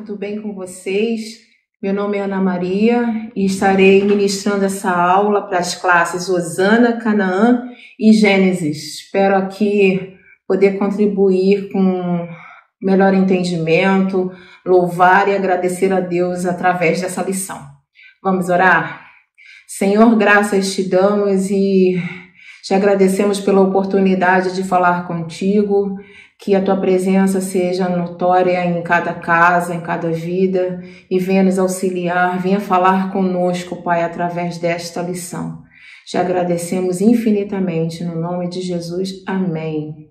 tudo bem com vocês? Meu nome é Ana Maria e estarei ministrando essa aula para as classes Osana, Canaã e Gênesis. Espero aqui poder contribuir com melhor entendimento, louvar e agradecer a Deus através dessa lição. Vamos orar? Senhor, graças te damos e te agradecemos pela oportunidade de falar contigo, que a tua presença seja notória em cada casa, em cada vida, e venha nos auxiliar, venha falar conosco, Pai, através desta lição. Te agradecemos infinitamente, no nome de Jesus. Amém.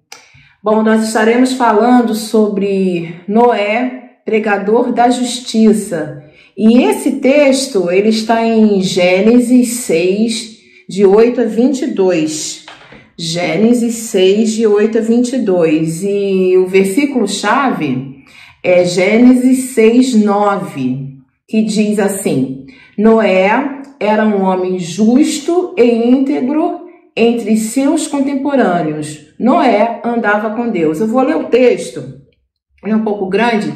Bom, nós estaremos falando sobre Noé, pregador da justiça. E esse texto, ele está em Gênesis 6, de 8 a 22. Gênesis 6, de 8 a 22. E o versículo-chave é Gênesis 6, 9, que diz assim: Noé era um homem justo e íntegro entre seus contemporâneos. Noé andava com Deus. Eu vou ler o texto, é um pouco grande.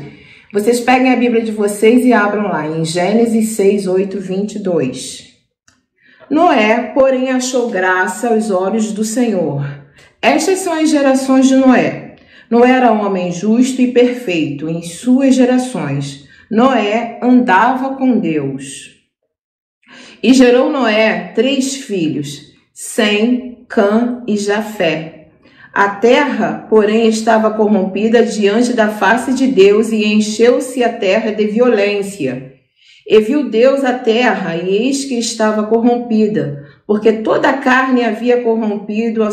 Vocês peguem a Bíblia de vocês e abram lá em Gênesis 6, 8, 22. Noé, porém, achou graça aos olhos do Senhor. Estas são as gerações de Noé. Noé era um homem justo e perfeito em suas gerações. Noé andava com Deus. E gerou Noé 3 filhos, Sem, Cã e Jafé. A terra, porém, estava corrompida diante da face de Deus e encheu-se a terra de violência. E viu Deus a terra, e eis que estava corrompida, porque toda a carne havia corrompido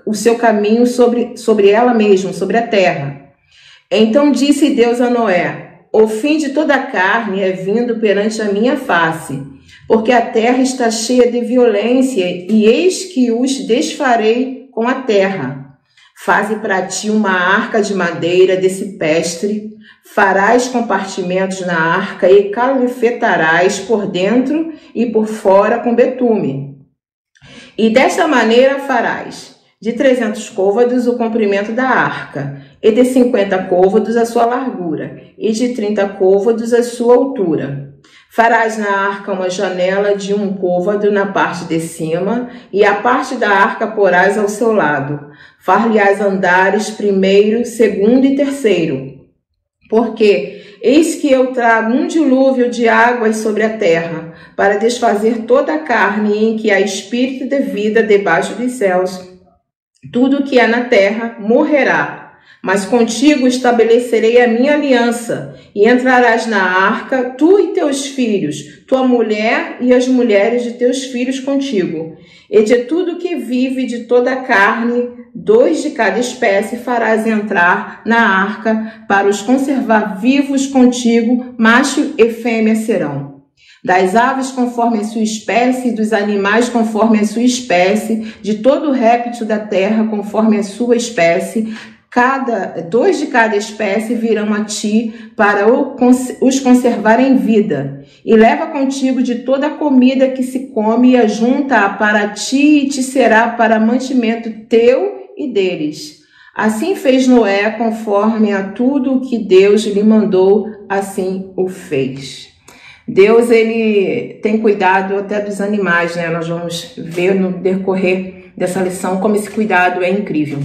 o seu caminho sobre ela mesma, sobre a terra. Então disse Deus a Noé: o fim de toda a carne é vindo perante a minha face, porque a terra está cheia de violência, e eis que os desfarei com a terra. Faze para ti uma arca de madeira de cipestre, farás compartimentos na arca e calafetarás por dentro e por fora com betume. E desta maneira farás de 300 côvados o comprimento da arca, e de 50 côvados a sua largura, e de 30 côvados a sua altura. Farás na arca uma janela de 1 côvado na parte de cima, e a parte da arca porás ao seu lado. Far-lhe-ás andares primeiro, segundo e terceiro. Porque eis que eu trago um dilúvio de águas sobre a terra, para desfazer toda a carne em que há espírito de vida debaixo dos céus. Tudo que há na terra morrerá. Mas contigo estabelecerei a minha aliança, e entrarás na arca, tu e teus filhos, tua mulher e as mulheres de teus filhos contigo. E de tudo que vive de toda a carne, 2 de cada espécie farás entrar na arca, para os conservar vivos contigo, macho e fêmea serão. Das aves conforme a sua espécie, dos animais conforme a sua espécie, de todo réptil da terra conforme a sua espécie, 2 de cada espécie virão a ti para os conservar em vida. E leva contigo de toda a comida que se come e ajunta-a para ti e te será para mantimento teu e deles. Assim fez Noé conforme a tudo o que Deus lhe mandou, assim o fez. Deus, ele tem cuidado até dos animais, né? Nós vamos ver no decorrer dessa lição como esse cuidado é incrível.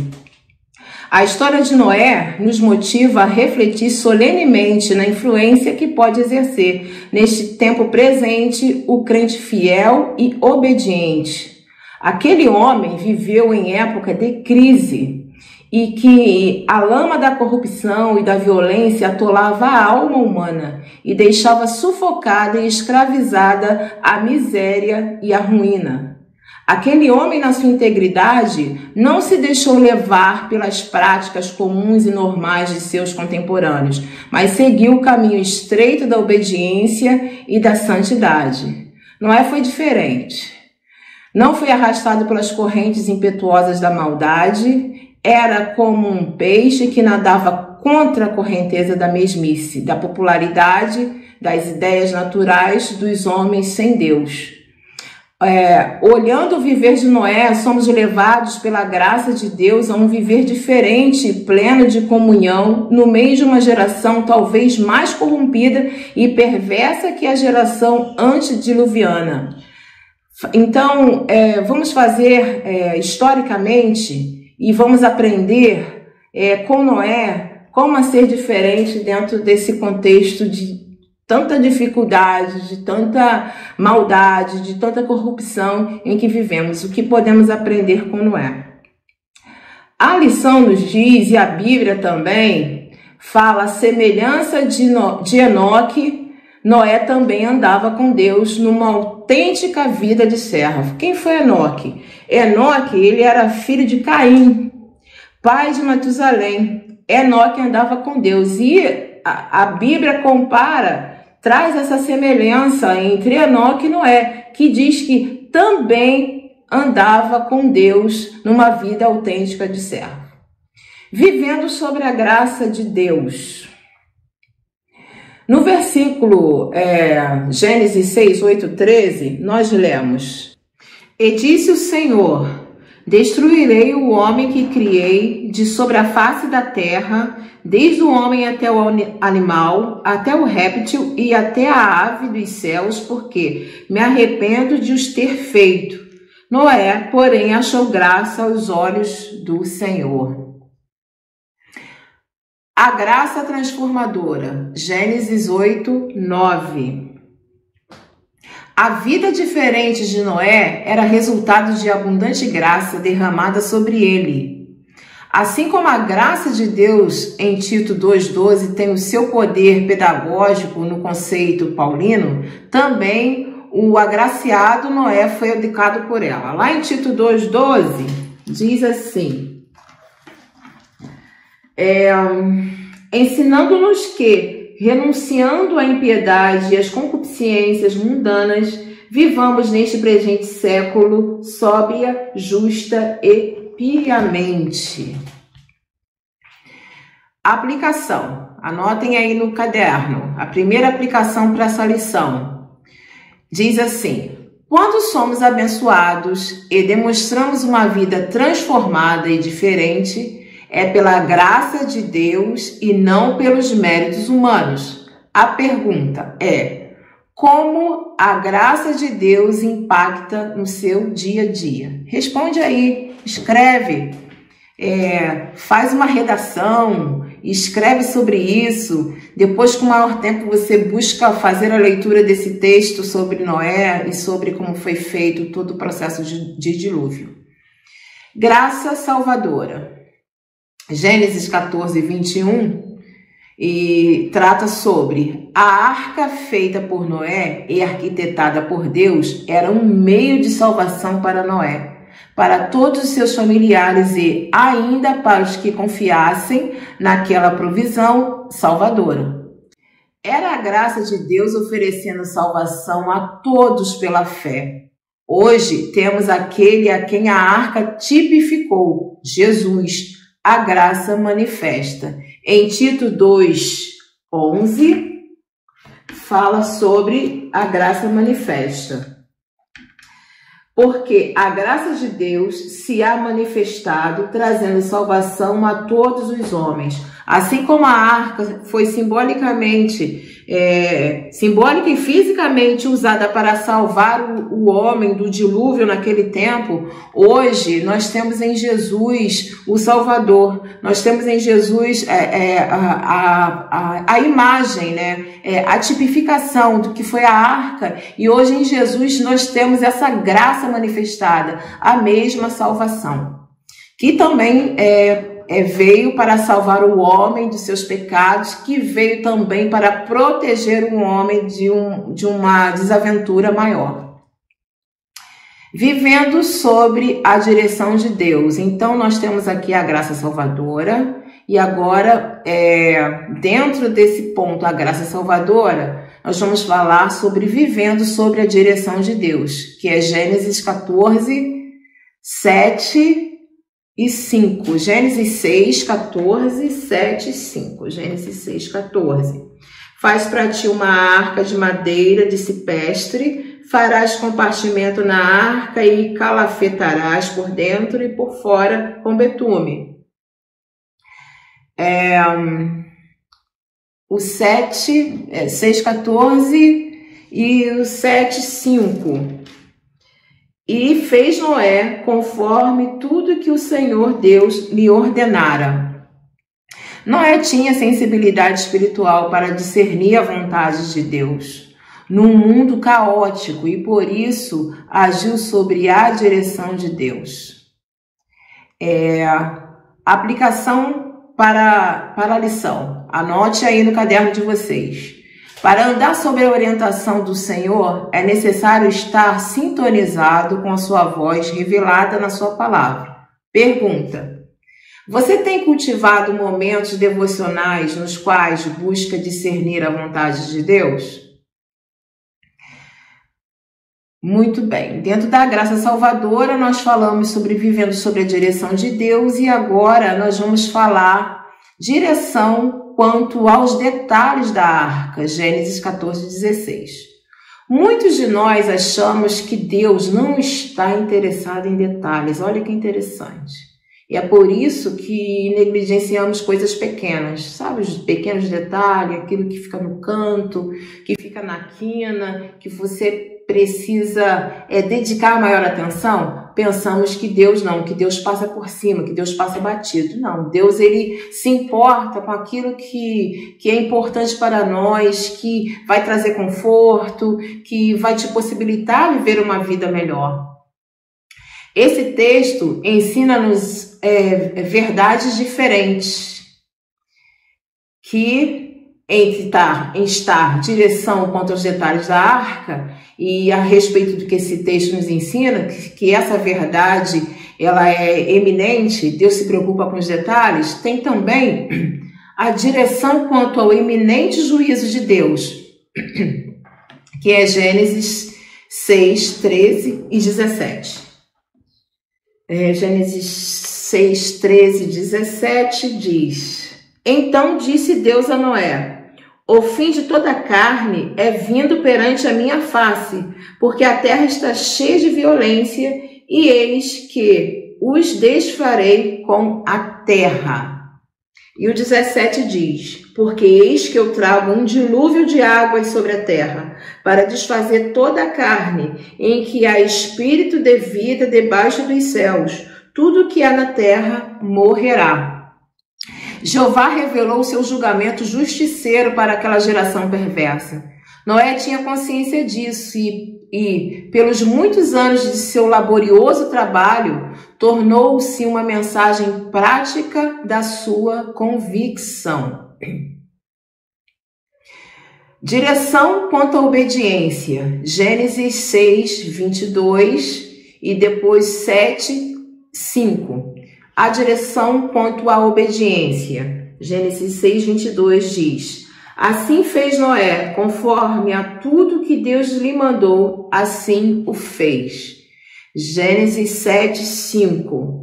A história de Noé nos motiva a refletir solenemente na influência que pode exercer neste tempo presente o crente fiel e obediente. Aquele homem viveu em época de crise e que a lama da corrupção e da violência atolava a alma humana e deixava sufocada e escravizada a miséria e a ruína. Aquele homem, na sua integridade, não se deixou levar pelas práticas comuns e normais de seus contemporâneos, mas seguiu o caminho estreito da obediência e da santidade. Noé foi diferente. Não foi arrastado pelas correntes impetuosas da maldade, era como um peixe que nadava contra a correnteza da mesmice, da popularidade, das ideias naturais dos homens sem Deus. olhando o viver de Noé, somos levados pela graça de Deus a um viver diferente, pleno de comunhão, no meio de uma geração talvez mais corrompida e perversa que a geração antediluviana. Então, vamos fazer historicamente e vamos aprender com Noé como a ser diferente dentro desse contexto de tanta dificuldade, de tanta maldade, de tanta corrupção em que vivemos. O que podemos aprender com Noé? A lição nos diz, e a Bíblia também, fala a semelhança de Enoque. Noé também andava com Deus numa autêntica vida de servo. Quem foi Enoque? Enoque, ele era filho de Caim, pai de Matusalém. Enoque andava com Deus e a Bíblia traz essa semelhança entre Enoque e Noé, que diz que também andava com Deus numa vida autêntica de servo, vivendo sobre a graça de Deus. No versículo Gênesis 6, 8, 13, nós lemos: E disse o Senhor: Destruirei o homem que criei de sobre a face da terra, desde o homem até o animal, até o réptil e até a ave dos céus, porque me arrependo de os ter feito. Noé, porém, achou graça aos olhos do Senhor. A graça transformadora, Gênesis 8, 9. A vida diferente de Noé era resultado de abundante graça derramada sobre ele. Assim como a graça de Deus em Tito 2,12 tem o seu poder pedagógico no conceito paulino, também o agraciado Noé foi educado por ela. Lá em Tito 2,12 diz assim: ensinando-nos que, renunciando à impiedade e às concupiscências mundanas, vivamos neste presente século sóbria, justa e piamente. Aplicação. Anotem aí no caderno. A primeira aplicação para essa lição diz assim: quando somos abençoados e demonstramos uma vida transformada e diferente, é pela graça de Deus e não pelos méritos humanos. A pergunta é: como a graça de Deus impacta no seu dia a dia? Responde aí, escreve, faz uma redação, escreve sobre isso. Depois, com maior tempo, você busca fazer a leitura desse texto sobre Noé e sobre como foi feito todo o processo de dilúvio. Graça salvadora. Gênesis 14, 21, e trata sobre a arca feita por Noé e arquitetada por Deus era um meio de salvação para Noé, para todos os seus familiares e ainda para os que confiassem naquela provisão salvadora. Era a graça de Deus oferecendo salvação a todos pela fé. Hoje temos aquele a quem a arca tipificou, Jesus, a graça manifesta. Em Tito 2:11 fala sobre a graça manifesta. Porque a graça de Deus se há manifestado, trazendo salvação a todos os homens. Assim como a arca foi simbólica e fisicamente usada para salvar o homem do dilúvio naquele tempo, hoje nós temos em Jesus o Salvador. Nós temos em Jesus a imagem, a tipificação do que foi a arca, e hoje em Jesus nós temos essa graça manifestada, a mesma salvação, que também veio para salvar o homem dos seus pecados, que veio também para proteger o homem de uma desaventura maior. Vivendo sobre a direção de Deus. Então, nós temos aqui a graça salvadora, e agora, dentro desse ponto, a graça salvadora, nós vamos falar sobre vivendo sobre a direção de Deus, que é Gênesis 14, 7 e 5. Gênesis 6, 14, 7 e 5. Gênesis 6, 14. Faz para ti uma arca de madeira de cipestre, farás compartimento na arca e calafetarás por dentro e por fora com betume. O 7, 6,14 e o 7,5. E fez Noé conforme tudo que o Senhor Deus lhe ordenara. Noé tinha sensibilidade espiritual para discernir a vontade de Deus num mundo caótico e por isso agiu sobre a direção de Deus. Aplicação para a lição. Anote aí no caderno de vocês. Para andar sob a orientação do Senhor, é necessário estar sintonizado com a sua voz revelada na sua palavra. Pergunta: você tem cultivado momentos devocionais nos quais busca discernir a vontade de Deus? Muito bem. Dentro da graça salvadora, nós falamos sobre vivendo sob a direção de Deus e agora nós vamos falar direção quanto aos detalhes da arca, Gênesis 14:16. Muitos de nós achamos que Deus não está interessado em detalhes. Olha que interessante. E é por isso que negligenciamos coisas pequenas, sabe? Os pequenos detalhes, aquilo que fica no canto, que fica na quina, que você precisa dedicar maior atenção. Pensamos que Deus não, que Deus passa por cima, que Deus passa batido. Não, Deus ele se importa com aquilo que é importante para nós, que vai trazer conforto, que vai te possibilitar viver uma vida melhor. Esse texto ensina-nos verdades diferentes, que entre estar direção quanto aos detalhes da arca e a respeito do que esse texto nos ensina, que essa verdade ela é eminente, Deus se preocupa com os detalhes, tem também a direção quanto ao eminente juízo de Deus, que é Gênesis 6, 13 e 17. Gênesis 6, 13 e 17 diz: Então disse Deus a Noé: O fim de toda a carne é vindo perante a minha face, porque a terra está cheia de violência, e eis que os desfarei com a terra. E o 17 diz: Porque eis que eu trago um dilúvio de águas sobre a terra, para desfazer toda a carne, em que há espírito de vida debaixo dos céus. Tudo que há na terra morrerá. Jeová revelou o seu julgamento justiceiro para aquela geração perversa. Noé tinha consciência disso e pelos muitos anos de seu laborioso trabalho, tornou-se uma mensagem prática da sua convicção. Direção quanto à obediência. Gênesis 6, 22 e depois 7, 5. A direção quanto à obediência. Gênesis 6, 22 diz: Assim fez Noé, conforme a tudo que Deus lhe mandou, assim o fez. Gênesis 7, 5.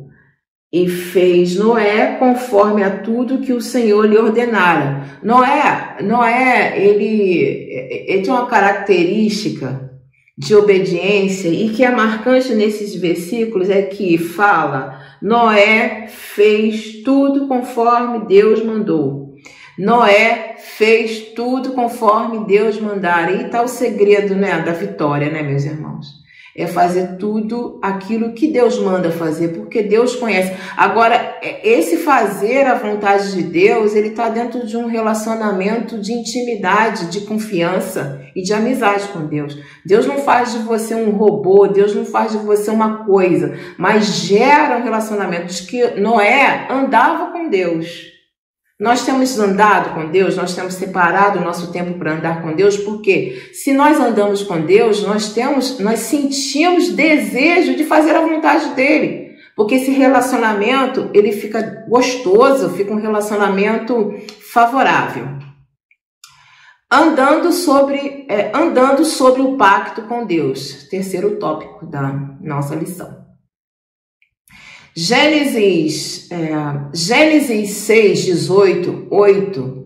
E fez Noé conforme a tudo que o Senhor lhe ordenara. Noé, ele tem uma característica de obediência e que é marcante nesses versículos é que fala: Noé fez tudo conforme Deus mandou. Noé fez tudo conforme Deus mandara. E está o segredo, da vitória, meus irmãos? É fazer tudo aquilo que Deus manda fazer, porque Deus conhece. Agora, esse fazer a vontade de Deus, ele está dentro de um relacionamento de intimidade, de confiança e de amizade com Deus. Deus não faz de você um robô, Deus não faz de você uma coisa, mas gera um relacionamento. Diz que Noé andava com Deus. Nós temos andado com Deus, nós temos separado o nosso tempo para andar com Deus, porque se nós andamos com Deus, nós sentimos desejo de fazer a vontade dele, porque esse relacionamento, ele fica gostoso, fica um relacionamento favorável. Andando sobre o pacto com Deus, terceiro tópico da nossa lição. Gênesis 6, 18, 8,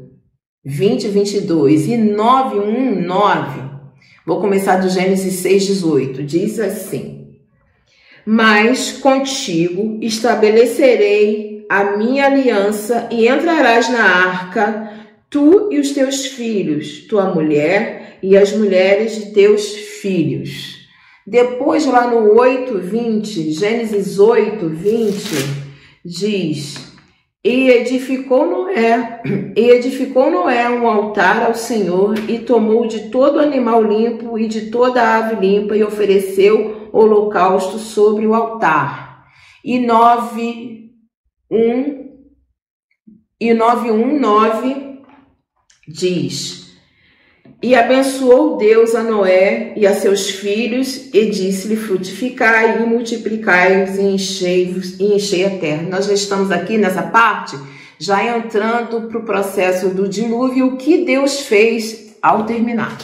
20, 22 e 9, 1, 9. Vou começar do Gênesis 6:18. Diz assim: mas contigo estabelecerei a minha aliança e entrarás na arca, tu e os teus filhos, tua mulher e as mulheres de teus filhos. Depois, lá no 8:20, Gênesis 8:20, diz: E edificou Noé um altar ao Senhor e tomou de todo animal limpo e de toda ave limpa e ofereceu holocausto sobre o altar. E 9:9 diz: E abençoou Deus a Noé e a seus filhos, e disse-lhe: frutificai e multiplicai-vos e enchei a terra. Nós já estamos aqui nessa parte, já entrando para o processo do dilúvio, o que Deus fez ao terminar.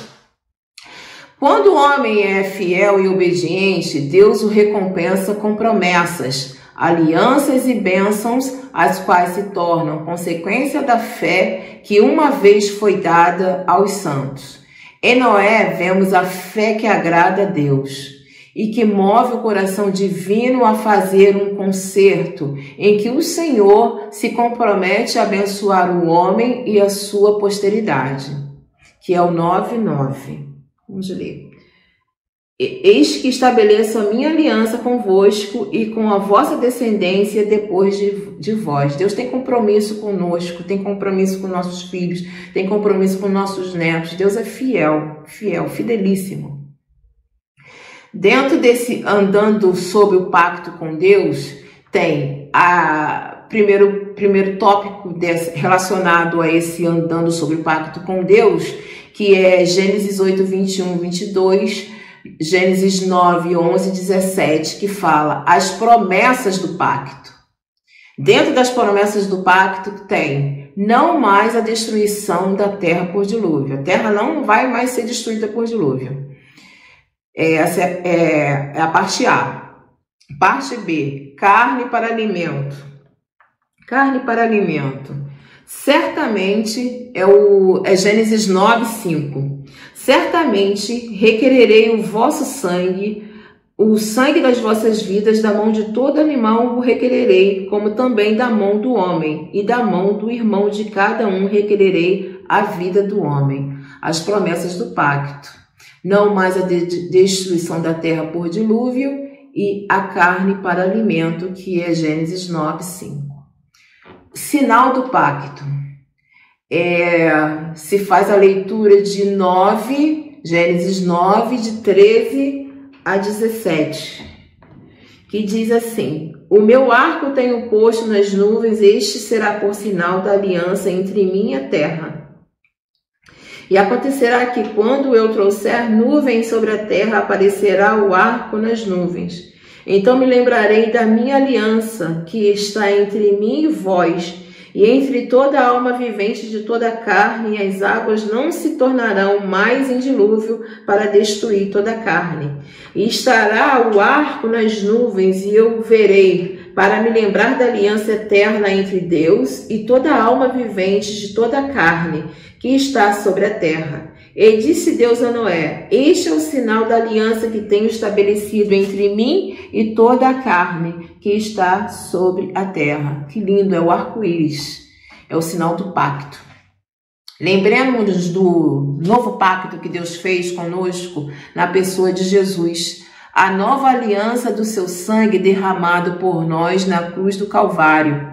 Quando o homem é fiel e obediente, Deus o recompensa com promessas, alianças e bênçãos, as quais se tornam consequência da fé que uma vez foi dada aos santos. Em Noé vemos a fé que agrada a Deus e que move o coração divino a fazer um concerto em que o Senhor se compromete a abençoar o homem e a sua posteridade, que é o 9:9. Vamos ler. Eis que estabeleço a minha aliança convosco e com a vossa descendência depois de vós. Deus tem compromisso conosco, tem compromisso com nossos filhos, tem compromisso com nossos netos. Deus é fiel, fidelíssimo. Dentro desse andando sob o pacto com Deus, tem a primeiro tópico relacionado a esse andando sob o pacto com Deus, que é Gênesis 8:21-22, Gênesis 9:11-17, que fala as promessas do pacto. Dentro das promessas do pacto tem não mais a destruição da terra por dilúvio. A terra não vai mais ser destruída por dilúvio. Essa é a parte A. Parte B, carne para alimento. Carne para alimento. Certamente é Gênesis 9:5. Certamente requererei o vosso sangue, o sangue das vossas vidas, da mão de todo animal o requererei, como também da mão do homem, e da mão do irmão de cada um requererei a vida do homem. As promessas do pacto. Não mais a destruição da terra por dilúvio e a carne para alimento, que é Gênesis 9:5. Sinal do pacto. Se faz a leitura de Gênesis 9, de 13-17, que diz assim: o meu arco tenho posto nas nuvens, este será por sinal da aliança entre mim e a terra. E acontecerá que quando eu trouxer nuvens sobre a terra, aparecerá o arco nas nuvens. Então me lembrarei da minha aliança, que está entre mim e vós, e entre toda a alma vivente de toda a carne, e as águas não se tornarão mais em dilúvio para destruir toda a carne. E estará o arco nas nuvens, e eu o verei, para me lembrar da aliança eterna entre Deus e toda a alma vivente de toda a carne, que está sobre a terra. E disse Deus a Noé: este é o sinal da aliança que tenho estabelecido entre mim e toda a carne que está sobre a terra. Que lindo, é o arco-íris, é o sinal do pacto. Lembremos do novo pacto que Deus fez conosco na pessoa de Jesus, a nova aliança do seu sangue derramado por nós na cruz do Calvário.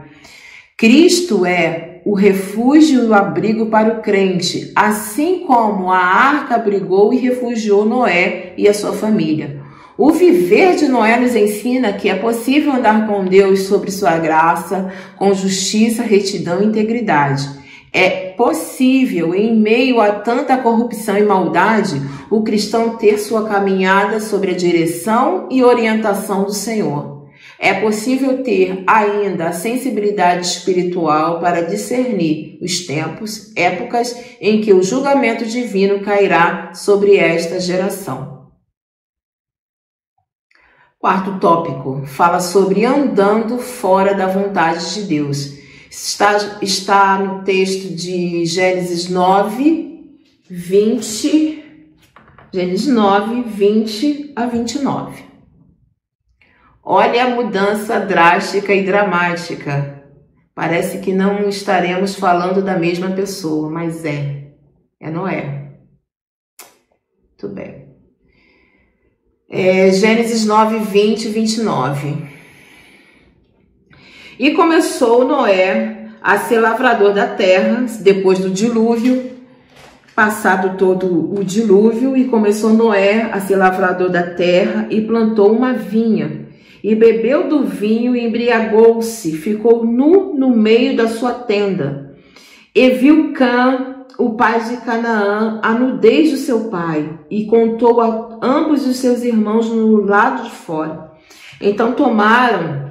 Cristo é o refúgio e o abrigo para o crente, assim como a arca abrigou e refugiou Noé e a sua família. O viver de Noé nos ensina que é possível andar com Deus sobre sua graça, com justiça, retidão e integridade. É possível, em meio a tanta corrupção e maldade, o cristão ter sua caminhada sobre a direção e orientação do Senhor. É possível ter ainda a sensibilidade espiritual para discernir os tempos, épocas em que o julgamento divino cairá sobre esta geração. Quarto tópico, fala sobre andando fora da vontade de Deus. Está no texto de Gênesis 9, 20 Gênesis 9, 20 a 29. Olha a mudança drástica e dramática. Parece que não estaremos falando da mesma pessoa, mas é Noé. Muito bem. Gênesis 9, 20 e 29. E começou Noé a ser lavrador da terra, depois do dilúvio, passado todo o dilúvio, e começou Noé a ser lavrador da terra e plantou uma vinha. E bebeu do vinho e embriagou-se, ficou nu no meio da sua tenda. E viu Cã, o pai de Canaã, a nudez do seu pai, e contou a ambos os seus irmãos no lado de fora. Então tomaram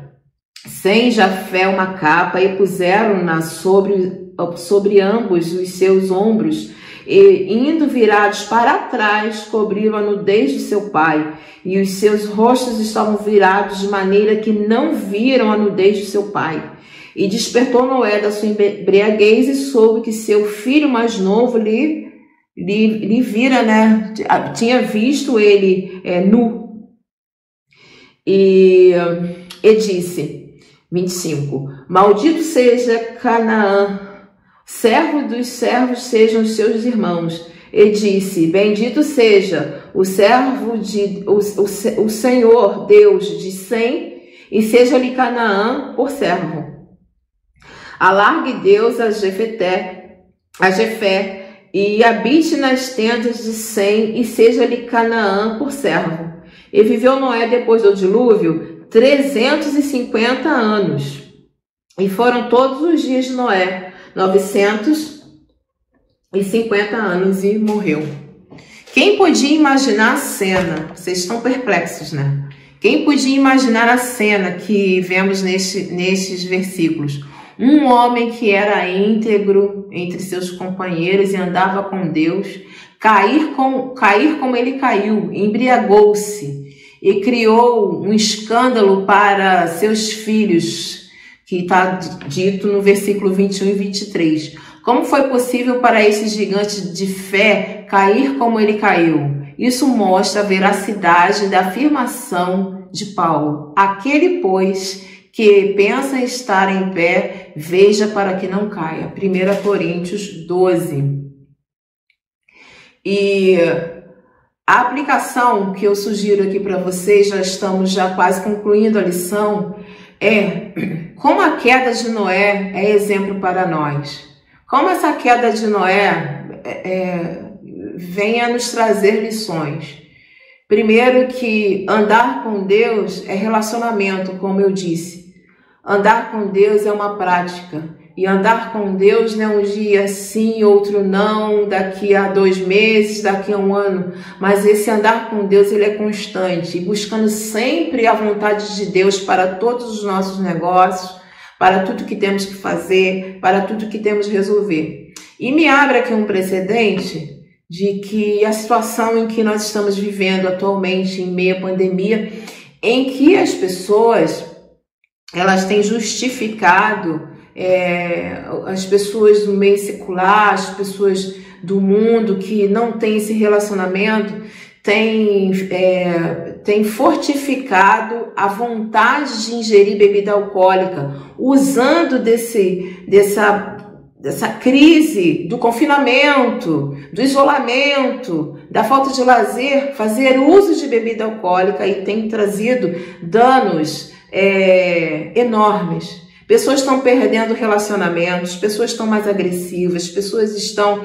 Sem Jafé uma capa e puseram-na sobre ambos os seus ombros, e, indo virados para trás, cobriram a nudez de seu pai, e os seus rostos estavam virados de maneira que não viram a nudez de seu pai. E despertou Noé da sua embriaguez e soube que seu filho mais novo lhe vira, tinha visto ele nu. E disse, 25, maldito seja Canaã, servo dos servos sejam os seus irmãos. E disse, bendito seja o servo o Senhor Deus de Sem, e seja-lhe Canaã por servo. Alargue Deus a Jefé, e habite nas tendas de Sem, e seja-lhe Canaã por servo. E viveu Noé depois do dilúvio 350 anos. E foram todos os dias de Noé 950 anos e morreu. Quem podia imaginar a cena? Vocês estão perplexos, né? Quem podia imaginar a cena que vemos nestes versículos? Um homem que era íntegro entre seus companheiros e andava com Deus, cair como ele caiu, embriagou-se e criou um escândalo para seus filhos, que está dito no versículo 21 e 23. Como foi possível para esse gigante de fé cair como ele caiu? Isso mostra a veracidade da afirmação de Paulo. Aquele, pois, que pensa em estar em pé, veja para que não caia. 1 Coríntios 12. E a aplicação que eu sugiro aqui para vocês, já estamos quase concluindo a lição, como a queda de Noé é exemplo para nós. Como essa queda de Noé vem a nos trazer lições. Primeiro, que andar com Deus é relacionamento, como eu disse. Andar com Deus é uma prática. E andar com Deus não é um dia sim, outro não, daqui a 2 meses, daqui a 1 ano. Mas esse andar com Deus, ele é constante, buscando sempre a vontade de Deus para todos os nossos negócios, para tudo que temos que fazer, para tudo que temos que resolver. E me abre aqui um precedente de que a situação em que nós estamos vivendo atualmente, em meio à pandemia, em que as pessoas, elas têm justificado, as pessoas do meio secular, as pessoas do mundo que não têm esse relacionamento, têm fortificado a vontade de ingerir bebida alcoólica, usando dessa crise do confinamento, do isolamento, da falta de lazer, fazer uso de bebida alcoólica, e tem trazido danos enormes. Pessoas estão perdendo relacionamentos, pessoas estão mais agressivas, pessoas estão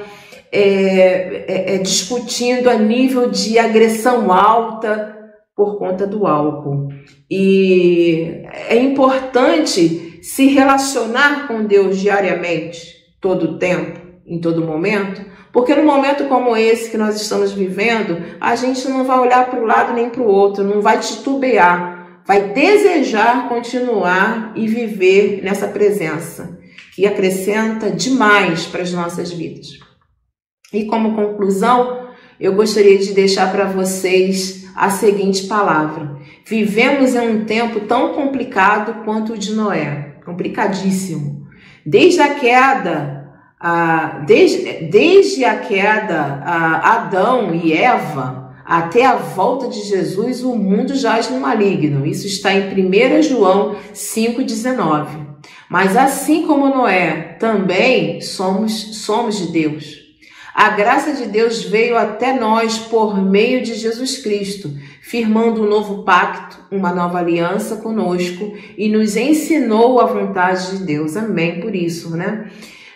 discutindo a nível de agressão alta por conta do álcool. E é importante se relacionar com Deus diariamente, todo o tempo, em todo momento, porque no momento como esse que nós estamos vivendo, a gente não vai olhar para o lado nem para o outro, não vai titubear, vai desejar continuar e viver nessa presença, que acrescenta demais para as nossas vidas. E como conclusão, eu gostaria de deixar para vocês a seguinte palavra. Vivemos em um tempo tão complicado quanto o de Noé, complicadíssimo. Desde a queda, Adão e Eva até a volta de Jesus, o mundo jaz no maligno. Isso está em 1 João 5,19. Mas assim como Noé, também somos de Deus. A graça de Deus veio até nós por meio de Jesus Cristo, firmando um novo pacto, uma nova aliança conosco e nos ensinou a vontade de Deus. Amém por isso, né?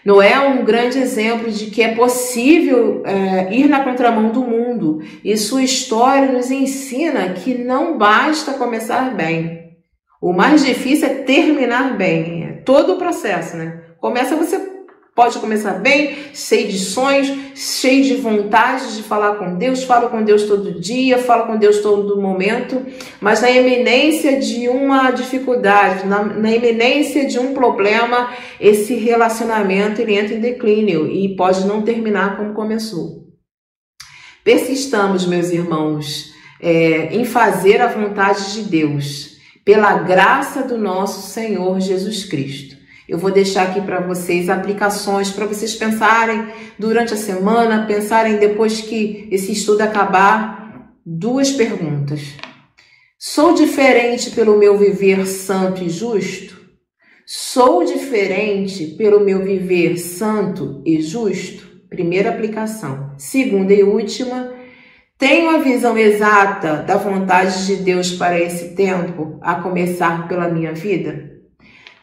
Noé é um grande exemplo de que é possível ir na contramão do mundo, e sua história nos ensina que não basta começar bem. O mais difícil é terminar bem, é todo o processo, né? Você pode começar bem, cheio de sonhos, cheio de vontade de falar com Deus, fala com Deus todo dia, fala com Deus todo momento, mas na iminência de uma dificuldade, na iminência de um problema, esse relacionamento ele entra em declínio e pode não terminar como começou. Persistamos, meus irmãos, em fazer a vontade de Deus, pela graça do nosso Senhor Jesus Cristo. Eu vou deixar aqui para vocês aplicações para vocês pensarem durante a semana, pensarem depois que esse estudo acabar. 2 perguntas. Sou diferente pelo meu viver santo e justo? Sou diferente pelo meu viver santo e justo? Primeira aplicação. Segunda e última. Tenho a visão exata da vontade de Deus para esse tempo, a começar pela minha vida?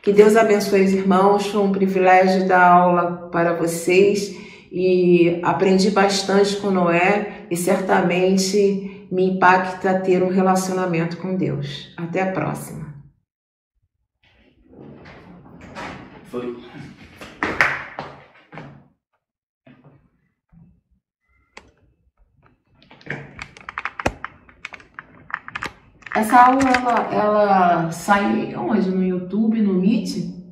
Que Deus abençoe os irmãos, foi um privilégio dar aula para vocês e aprendi bastante com Noé e certamente me impacta ter um relacionamento com Deus. Até a próxima. Foi. Essa aula ela sai onde? No YouTube, no Meet?